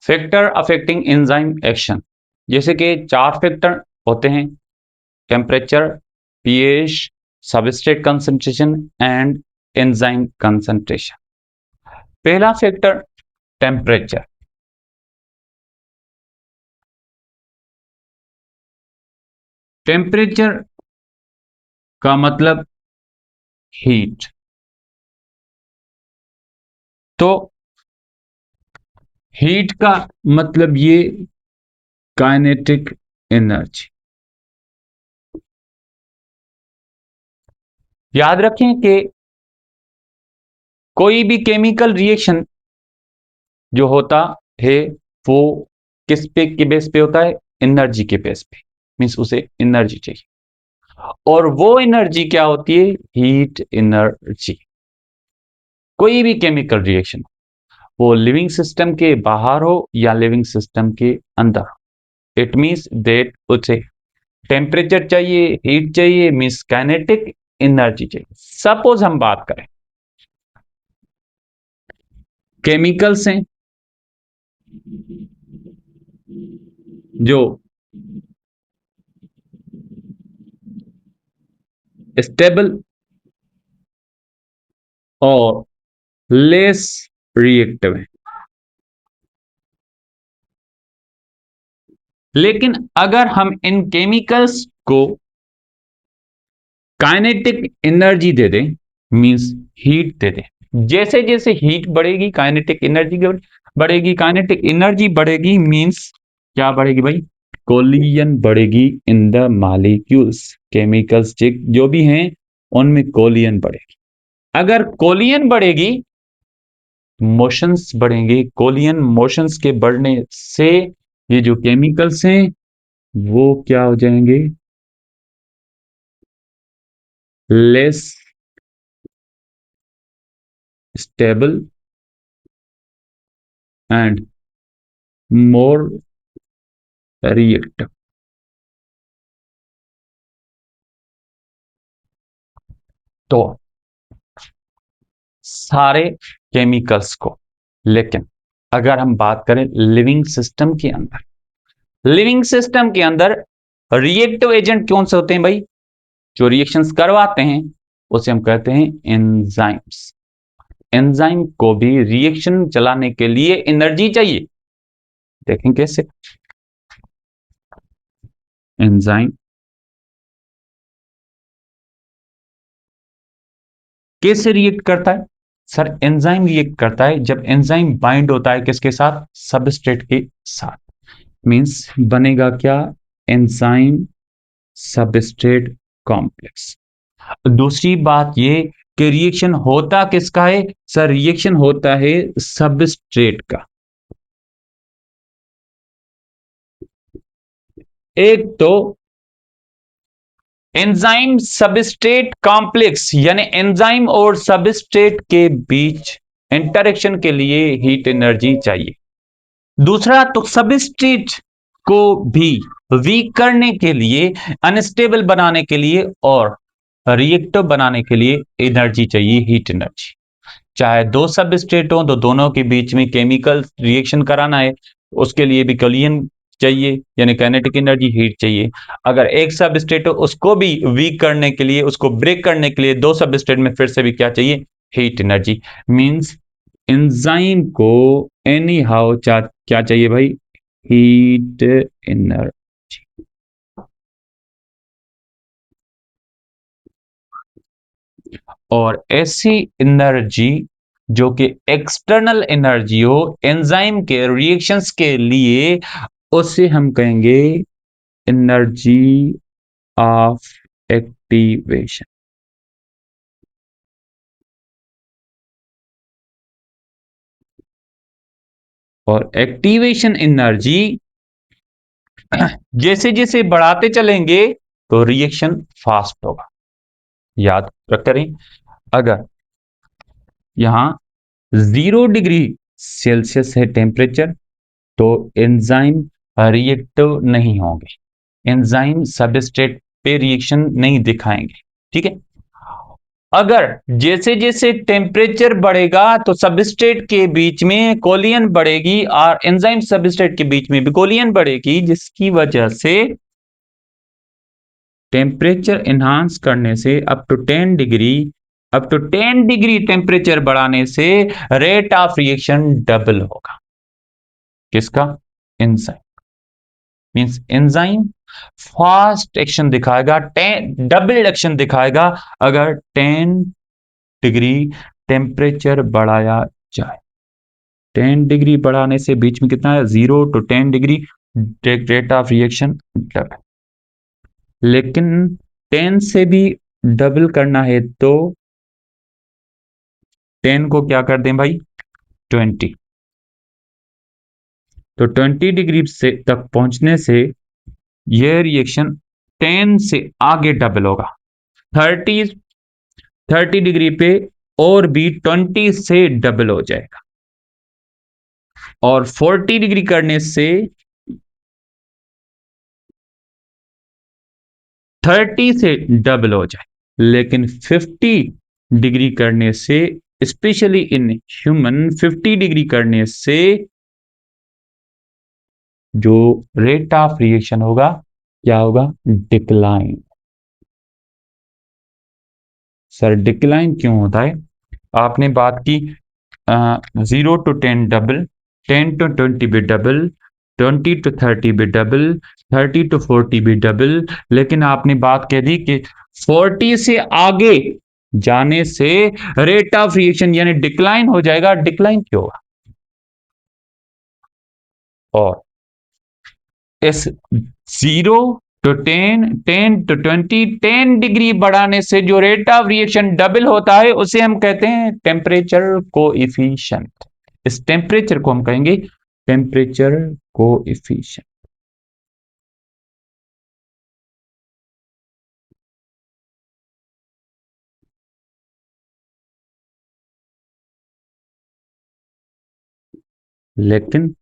Factor affecting enzyme action, जैसे कि 4 factor होते हैं: temperature, pH, substrate concentration and enzyme concentration. पहला फैक्टर टेम्परेचर। टेम्परेचर का मतलब हीट। तो हीट का मतलब ये काइनेटिक एनर्जी। याद रखें कि कोई भी केमिकल रिएक्शन जो होता है वो किस पे के बेस पे होता है? एनर्जी के बेस पे। मीन्स उसे एनर्जी चाहिए, और वो एनर्जी क्या होती है? Heat energy. कोई भी केमिकल रिएक्शन, वो लिविंग सिस्टम के बाहर हो या लिविंग सिस्टम के अंदर हो, इट मीन्स दैट उसे टेम्परेचर चाहिए, हीट चाहिए, मीन्स काइनेटिक एनर्जी चाहिए। सपोज हम बात करें केमिकल्स हैं जो स्टेबल और लेस रिएक्टिव है, लेकिन अगर हम इन केमिकल्स को काइनेटिक एनर्जी दे दें, मींस हीट दे दें, जैसे जैसे हीट बढ़ेगी काइनेटिक एनर्जी बढ़ेगी। काइनेटिक एनर्जी बढ़ेगी मींस क्या बढ़ेगी भाई? कोलिजन बढ़ेगी इन द मॉलिक्यूल्स। केमिकल्स जो भी हैं उनमें कोलिजन बढ़ेगी। अगर कोलिजन बढ़ेगी, मोशंस बढ़ेंगे। कोलिजन मोशंस के बढ़ने से ये जो केमिकल्स हैं वो क्या हो जाएंगे? Less stable and more reactive. तो सारे केमिकल्स को, लेकिन अगर हम बात करें लिविंग सिस्टम के अंदर, लिविंग सिस्टम के अंदर रिएक्टिव एजेंट कौन से होते हैं भाई? जो रिएक्शंस करवाते हैं उसे हम कहते हैं एंजाइम्स। एंजाइम को भी रिएक्शन चलाने के लिए एनर्जी चाहिए। देखें कैसे एंजाइम कैसे रिएक्ट करता है। सर एंजाइम रिएक्ट करता है जब एंजाइम बाइंड होता है किसके साथ? सबस्ट्रेट के साथ। मींस बनेगा क्या? Enzyme substrate complex. दूसरी बात ये कि रिएक्शन होता किसका है? सर रिएक्शन होता है सबस्ट्रेट का। एक तो एंजाइम सबस्ट्रेट कॉम्प्लेक्स, यानी एंजाइम और सबस्ट्रेट के बीच इंटरेक्शन के लिए हीट एनर्जी चाहिए। दूसरा तो सबस्ट्रेट को भी वीक करने के लिए, अनस्टेबल बनाने के लिए और रिएक्टिव बनाने के लिए एनर्जी चाहिए, हीट एनर्जी। चाहे दो सबस्ट्रेट हो तो दोनों के बीच में केमिकल रिएक्शन कराना है, उसके लिए भी कोलिजन चाहिए, यानी काइनेटिक एनर्जी, हीट चाहिए। अगर एक सबस्ट्रेट हो उसको भी वीक करने के लिए, उसको ब्रेक करने के लिए दो सबस्ट्रेट में फिर से भी क्या चाहिए? Heat energy. मींस एंजाइम को एनी हाउ क्या चाहिए भाई? Heat energy. और ऐसी एनर्जी जो कि एक्सटर्नल एनर्जी हो एंजाइम के रिएक्शंस के लिए, उसे हम कहेंगे एनर्जी ऑफ एक्टिवेशन। और एक्टिवेशन एनर्जी जैसे जैसे बढ़ाते चलेंगे तो रिएक्शन फास्ट होगा। याद करें, अगर यहां 0 डिग्री सेल्सियस है टेम्परेचर, तो एंजाइम रिएक्टिव नहीं होंगे, एंजाइम सबस्ट्रेट पे रिएक्शन नहीं दिखाएंगे। ठीक है। अगर जैसे जैसे टेम्परेचर बढ़ेगा तो सबस्ट्रेट के बीच में कोलियन बढ़ेगी और एंजाइम सबस्ट्रेट के बीच में भी कोलियन बढ़ेगी, जिसकी वजह से टेम्परेचर एनहांस करने से अप टू 10 डिग्री टेम्परेचर बढ़ाने से रेट ऑफ रिएक्शन डबल होगा। किसका? Enzyme. Means enzyme fast action दिखाएगा, 10 डबल एक्शन दिखाएगा अगर 10 डिग्री टेम्परेचर बढ़ाया जाए। 10 डिग्री बढ़ाने से बीच में कितना है? 0 to 10 degree rate of reaction double. लेकिन 10 से भी डबल करना है तो 10 को क्या कर दें भाई? 20। तो 20 डिग्री से तक पहुंचने से यह रिएक्शन 10 से आगे डबल होगा। 30 डिग्री पे और भी 20 से डबल हो जाएगा, और 40 डिग्री करने से 30 से डबल हो जाए। लेकिन 50 डिग्री करने से, स्पेशली इन ह्यूमन, 50 डिग्री करने से जो रेट ऑफ रिएक्शन होगा क्या होगा? डिक्लाइन। सर डिक्लाइन क्यों होता है? आपने बात की 0 to 10 डबल, 10 to 20 भी डबल, 20 to 30 भी डबल, 30 to 40 भी डबल, लेकिन आपने बात कह दी कि 40 से आगे जाने से रेट ऑफ रिएक्शन यानी डिक्लाइन हो जाएगा। डिक्लाइन क्यों होगा? और इस 0 to 10, 10 to 20, 10 डिग्री बढ़ाने से जो रेट ऑफ रिएक्शन डबल होता है उसे हम कहते हैं टेम्परेचर कोएफिशिएंट। इस टेम्परेचर को हम कहेंगे टेम्परेचर कोएफिशिएंट। लेकिन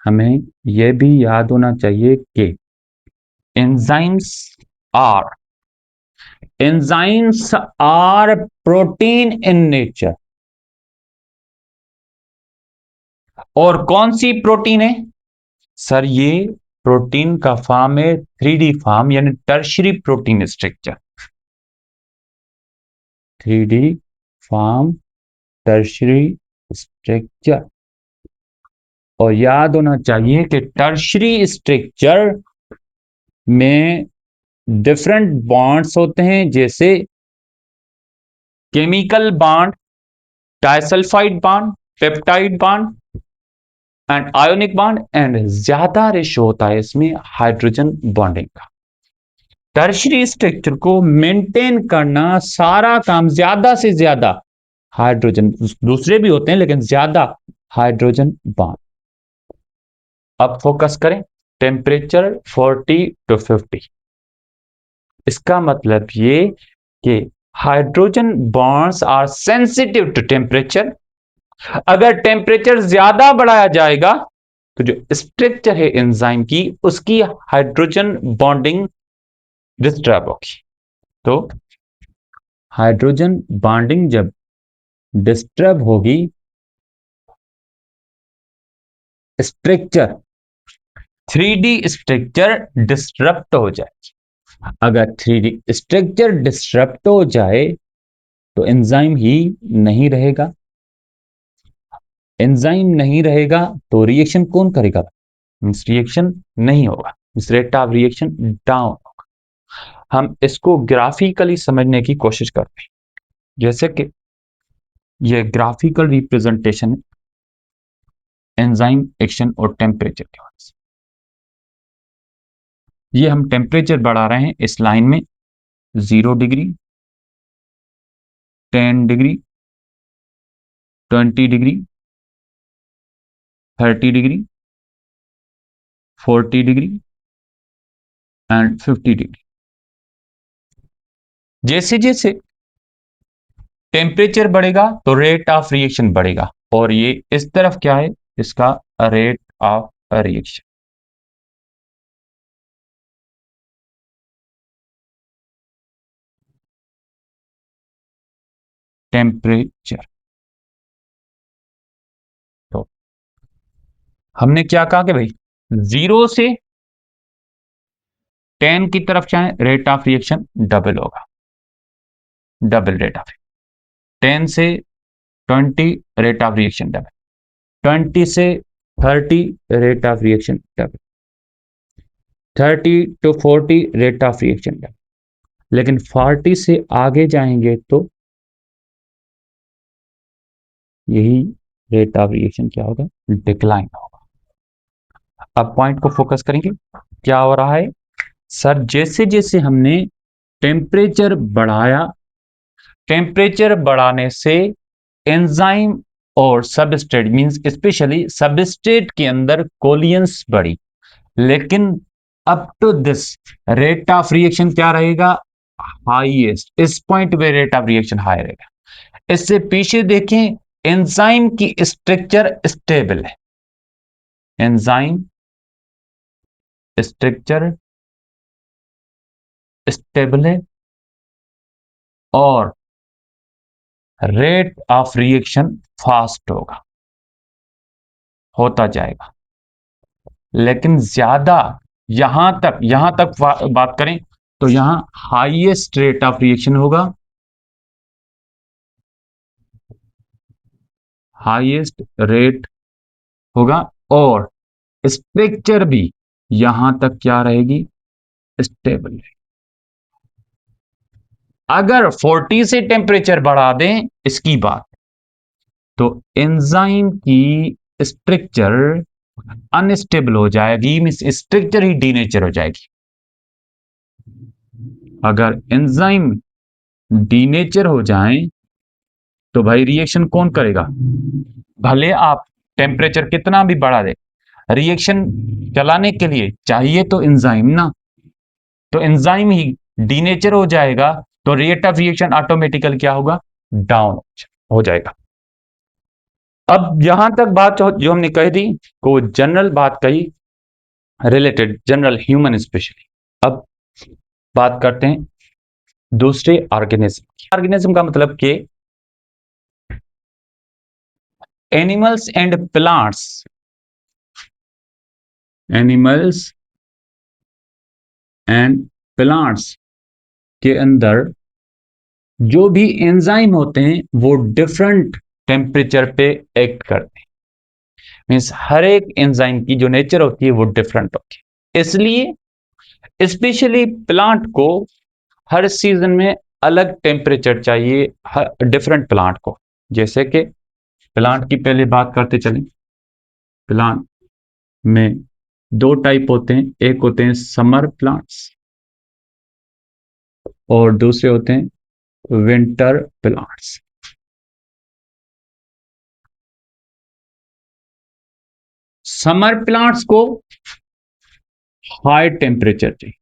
हमें यह भी याद होना चाहिए कि enzymes are enzymes are protein in nature. और कौन सी प्रोटीन है? सर ये प्रोटीन का फॉर्म है 3D फॉर्म यानी tertiary protein structure. 3D form, tertiary structure. और याद होना चाहिए कि टर्शरी स्ट्रक्चर में डिफरेंट बॉन्ड्स होते हैं, जैसे chemical bond, disulphide bond, peptide bond and ionic bond, and ज्यादा रेशो होता है इसमें हाइड्रोजन बॉन्डिंग का। टर्शरी स्ट्रक्चर को मेंटेन करना सारा काम ज्यादा से ज्यादा हाइड्रोजन, दूसरे भी होते हैं लेकिन ज्यादा हाइड्रोजन बॉन्ड। अब फोकस करें टेम्परेचर 40 to 50। इसका मतलब ये कि hydrogen bonds are sensitive to temperature. अगर टेम्परेचर ज्यादा बढ़ाया जाएगा तो जो स्ट्रक्चर है एंजाइम की उसकी हाइड्रोजन बॉन्डिंग डिस्टर्ब होगी। तो हाइड्रोजन बॉन्डिंग जब डिस्टर्ब होगी, स्ट्रक्चर 3D स्ट्रक्चर डिस्टर्ब हो जाए। अगर 3D स्ट्रक्चर डिस्टर्ब हो जाए तो एंजाइम ही नहीं रहेगा। एंजाइम नहीं रहेगा तो रिएक्शन कौन करेगा? रिएक्शन नहीं होगा, रेट ऑफ रिएक्शन डाउन होगा। हम इसको ग्राफिकली समझने की कोशिश करते हैं, जैसे कि यह ग्राफिकल रिप्रेजेंटेशन है एंजाइम एक्शन और टेम्परेचर के वजह से। ये हम टेम्परेचर बढ़ा रहे हैं इस लाइन में 0 degree, 10 degree, 20 degree, 30 degree, 40 degree and 50 degree. जैसे जैसे टेम्परेचर बढ़ेगा तो रेट ऑफ रिएक्शन बढ़ेगा, और ये इस तरफ क्या है? इसका रेट ऑफ रिएक्शन। टेम्परेचर। तो हमने क्या कहा कि भाई 0 से 10 की तरफ चाहे रेट ऑफ रिएक्शन डबल होगा, डबल रेट ऑफ। 10 से 20 रेट ऑफ रिएक्शन डबल, 20 से 30 rate of reaction double, 30 to 40 rate of reaction double. लेकिन 40 से आगे जाएंगे तो यही रेट ऑफ रिएक्शन क्या होगा, डिक्लाइन होगा। अब पॉइंट को फोकस करेंगे, क्या हो रहा है सर, जैसे जैसे हमने टेम्परेचर बढ़ाया, टेम्परेचर बढ़ाने से एंजाइम और सबस्ट्रेट मींस स्पेशली सबस्ट्रेट के अंदर कोलियंस बढ़ी, लेकिन up to this rate of reaction क्या रहेगा, हाईएस्ट। इस पॉइंट पे रेट ऑफ रिएक्शन हाई रहेगा। इससे पीछे देखें, एंजाइम की स्ट्रक्चर स्टेबल है, एंजाइम स्ट्रक्चर स्टेबल है और रेट ऑफ रिएक्शन फास्ट होगा, होता जाएगा। लेकिन ज्यादा यहां तक बात करें तो यहां हाईएस्ट रेट ऑफ रिएक्शन होगा, हाईएस्ट रेट होगा, और स्ट्रक्चर भी यहां तक क्या रहेगी, स्टेबल रहेगी। अगर 40 से टेम्परेचर बढ़ा दें इसकी बात, तो एंजाइम की स्ट्रक्चर अनस्टेबल हो जाएगी, मींस स्ट्रक्चर ही डीनेचर हो जाएगी। अगर एंजाइम डीनेचर हो जाए तो भाई रिएक्शन कौन करेगा, भले आप टेम्परेचर कितना भी बढ़ा दे, रिएक्शन चलाने के लिए चाहिए तो एंजाइम ना, तो एंजाइम ही डीनेचर हो जाएगा, तो रेट ऑफ रिएक्शन ऑटोमेटिकल क्या होगा, डाउन हो जाएगा। अब यहां तक बात जो हमने कही थी को जनरल बात कही, रिलेटेड जनरल ह्यूमन स्पेशली। अब बात करते हैं दूसरे ऑर्गेनिज्म। ऑर्गेनिज्म का मतलब कि animals and plants, animals and plants के अंदर जो भी एंजाइम होते हैं वो डिफरेंट टेम्परेचर पे एक्ट करते हैं, मीन्स हर एक एंजाइम की जो नेचर होती है वो डिफरेंट होती है। इसलिए स्पेशली प्लांट को हर सीजन में अलग टेम्परेचर चाहिए, डिफरेंट प्लांट को। जैसे कि प्लांट की पहले बात करते चलें, प्लांट में दो टाइप होते हैं, एक होते हैं समर प्लांट्स और दूसरे होते हैं विंटर प्लांट्स। समर प्लांट्स को हाई टेम्परेचर चाहिए,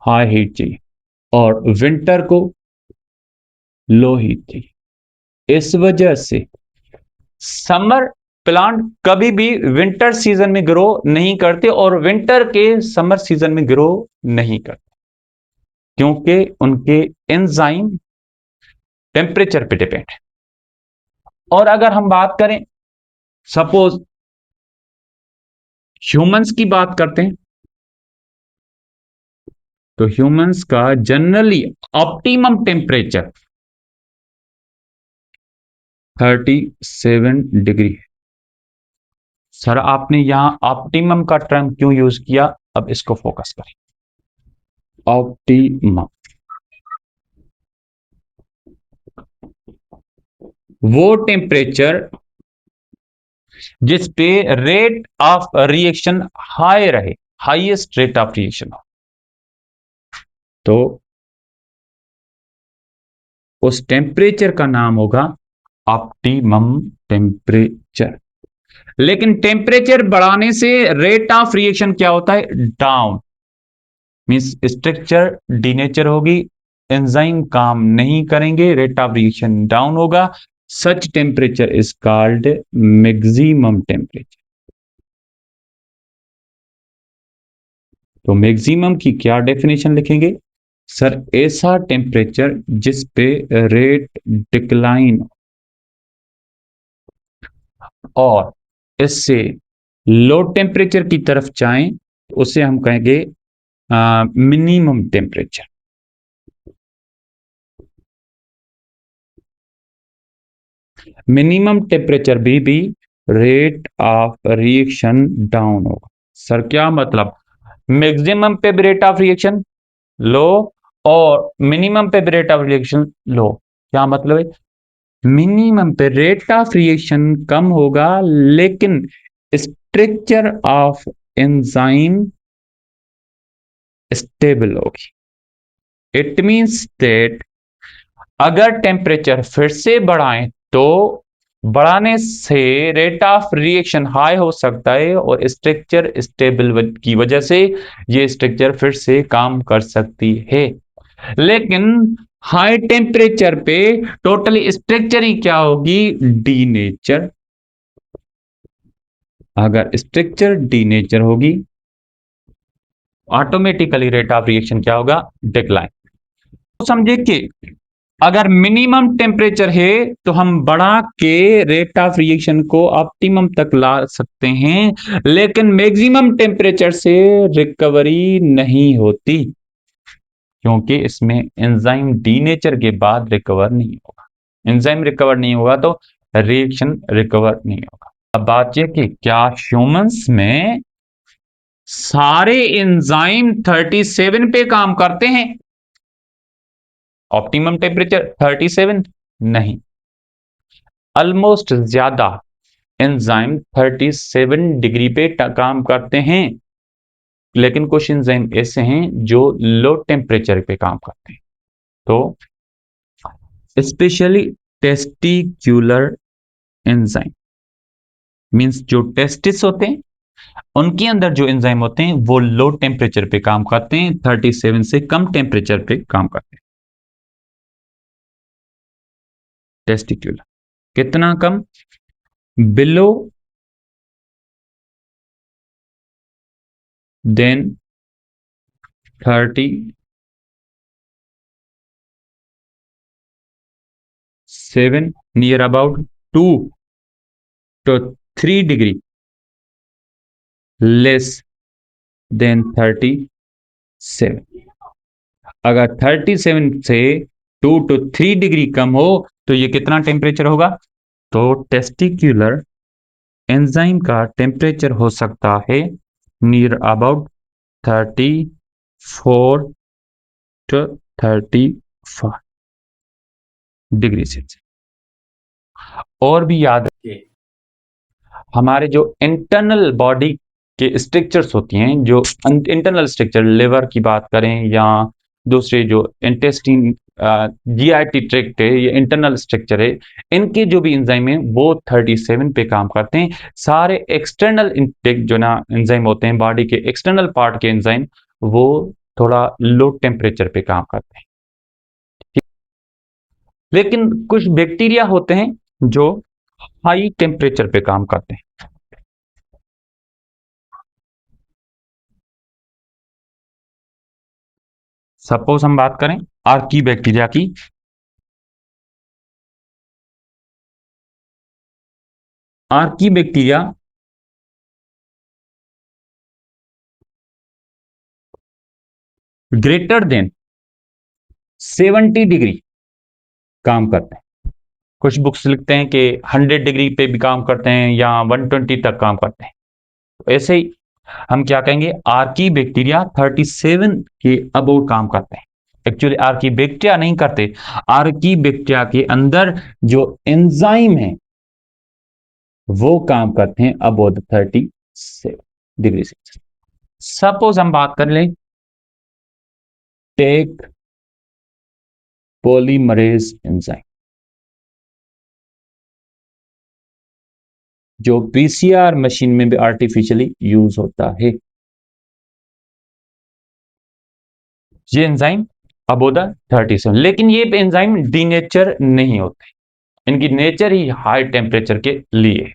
हाई हीट चाहिए, और विंटर को लो हीट चाहिए। इस वजह से समर प्लांट कभी भी विंटर सीजन में ग्रो नहीं करते और विंटर के समर सीजन में ग्रो नहीं करते, क्योंकि उनके एंजाइम टेम्परेचर पे डिपेंड है। और अगर हम बात करें, सपोज ह्यूमंस की बात करते हैं, तो ह्यूमंस का जनरली ऑप्टिमम टेम्परेचर 37 डिग्री है। सर आपने यहां ऑप्टिमम का टर्म क्यों यूज किया, अब इसको फोकस करें। ऑप्टिमम वो टेम्परेचर जिस पे रेट ऑफ रिएक्शन हाई रहे, हाईएस्ट रेट ऑफ रिएक्शन हो, तो उस टेम्परेचर का नाम होगा ऑप्टिमम टेम्परेचर। लेकिन टेम्परेचर बढ़ाने से रेट ऑफ रिएक्शन क्या होता है, डाउन, मींस स्ट्रक्चर डीनेचर होगी, एंजाइम काम नहीं करेंगे, रेट ऑफ रिएक्शन डाउन होगा। Such temperature is called maximum temperature. तो मैक्सिमम की क्या डेफिनेशन लिखेंगे, सर ऐसा टेम्परेचर जिस पे रेट डिक्लाइन और इससे लो टेम्परेचर की तरफ जाएं, उसे हम कहेंगे मिनिमम टेम्परेचर। मिनिमम टेम्परेचर भी रेट ऑफ रिएक्शन डाउन होगा। सर क्या मतलब? मैक्सिमम पे भी रेट ऑफ रिएक्शन लो और मिनिमम पे भी रेट ऑफ रिएक्शन लो। क्या मतलब है? मिनिमम पे रेट ऑफ रिएक्शन कम होगा लेकिन स्ट्रक्चर ऑफ एंजाइम स्टेबल होगी। इट मींस दैट अगर टेम्परेचर फिर से बढ़ाएं तो बढ़ाने से रेट ऑफ रिएक्शन हाई हो सकता है और स्ट्रक्चर स्टेबल की वजह से ये स्ट्रक्चर फिर से काम कर सकती है। लेकिन हाई टेम्परेचर पे टोटली स्ट्रक्चर ही क्या होगी? डीनेचर। अगर स्ट्रक्चर डीनेचर होगी ऑटोमेटिकली रेट ऑफ रिएक्शन क्या होगा? डिक्लाइन। तो समझे कि अगर मिनिमम टेम्परेचर है तो हम बढ़ा के रेट ऑफ रिएक्शन को ऑप्टिमम तक ला सकते हैं, लेकिन मैक्सिमम टेम्परेचर से रिकवरी नहीं होती क्योंकि इसमें एंजाइम डीनेचर के बाद रिकवर नहीं होगा। एंजाइम रिकवर नहीं होगा तो रिएक्शन रिकवर नहीं होगा। अब बात यह कि क्या ह्यूमंस में सारे एंजाइम 37 पे काम करते हैं? ऑप्टिमम टेम्परेचर 37 नहीं, ऑलमोस्ट ज्यादा एंजाइम 37 डिग्री पे काम करते हैं, लेकिन कुछ एंजाइम ऐसे हैं जो लो टेम्परेचर पे काम करते हैं। तो स्पेशली टेस्टिक्यूलर एंजाइम मींस जो टेस्टिस होते हैं उनके अंदर जो एंजाइम होते हैं वो लो टेम्परेचर पे काम करते हैं, 37 से कम टेम्परेचर पे काम करते हैं। टेस्टिक्यूलर कितना कम? Below than 37 near about 2 to 3 degree less than 37। अगर 37 से 2 to 3 डिग्री कम हो तो ये कितना टेम्परेचर होगा? तो टेस्टिक्यूलर एंजाइम का टेम्परेचर हो सकता है near about 34 to 35 degree Celsius. और भी याद रखिए हमारे जो इंटरनल बॉडी के स्ट्रक्चर्स होती हैं, जो इंटरनल स्ट्रक्चर लिवर की बात करें या दूसरे जो इंटेस्टिन जीआईटी ट्रैक्ट है, ये इंटरनल स्ट्रक्चर है, इनके जो भी एंजाइम है वो 37 पे काम करते हैं। सारे एक्सटर्नल जो ना एंजाइम होते हैं, बॉडी के एक्सटर्नल पार्ट के एंजाइम, वो थोड़ा लो टेम्परेचर पे काम करते हैं। लेकिन कुछ बैक्टीरिया होते हैं जो हाई टेम्परेचर पे काम करते हैं। सपोज हम बात करें आर्की बैक्टीरिया की। Archie bacteria greater than 70 degree काम करते हैं। कुछ बुक्स लिखते हैं कि 100 डिग्री पे भी काम करते हैं या 120 तक काम करते हैं। तो ऐसे ही हम क्या कहेंगे? आर्की बैक्टीरिया 37 के अबोव काम करते हैं। एक्चुअली आर्की बैक्टीरिया नहीं करते, आर्की बैक्टीरिया के अंदर जो एंजाइम है वो काम करते हैं अबोव 37 डिग्री सेल्सियस। सपोज हम बात कर लें टेक पॉलीमरेज एंजाइम, जो पीसीआर मशीन में भी आर्टिफिशियली यूज होता है। ये एंजाइम अबोव 37, लेकिन ये एंजाइम डीनेचर नहीं होते, इनकी नेचर ही हाई टेम्परेचर के लिए।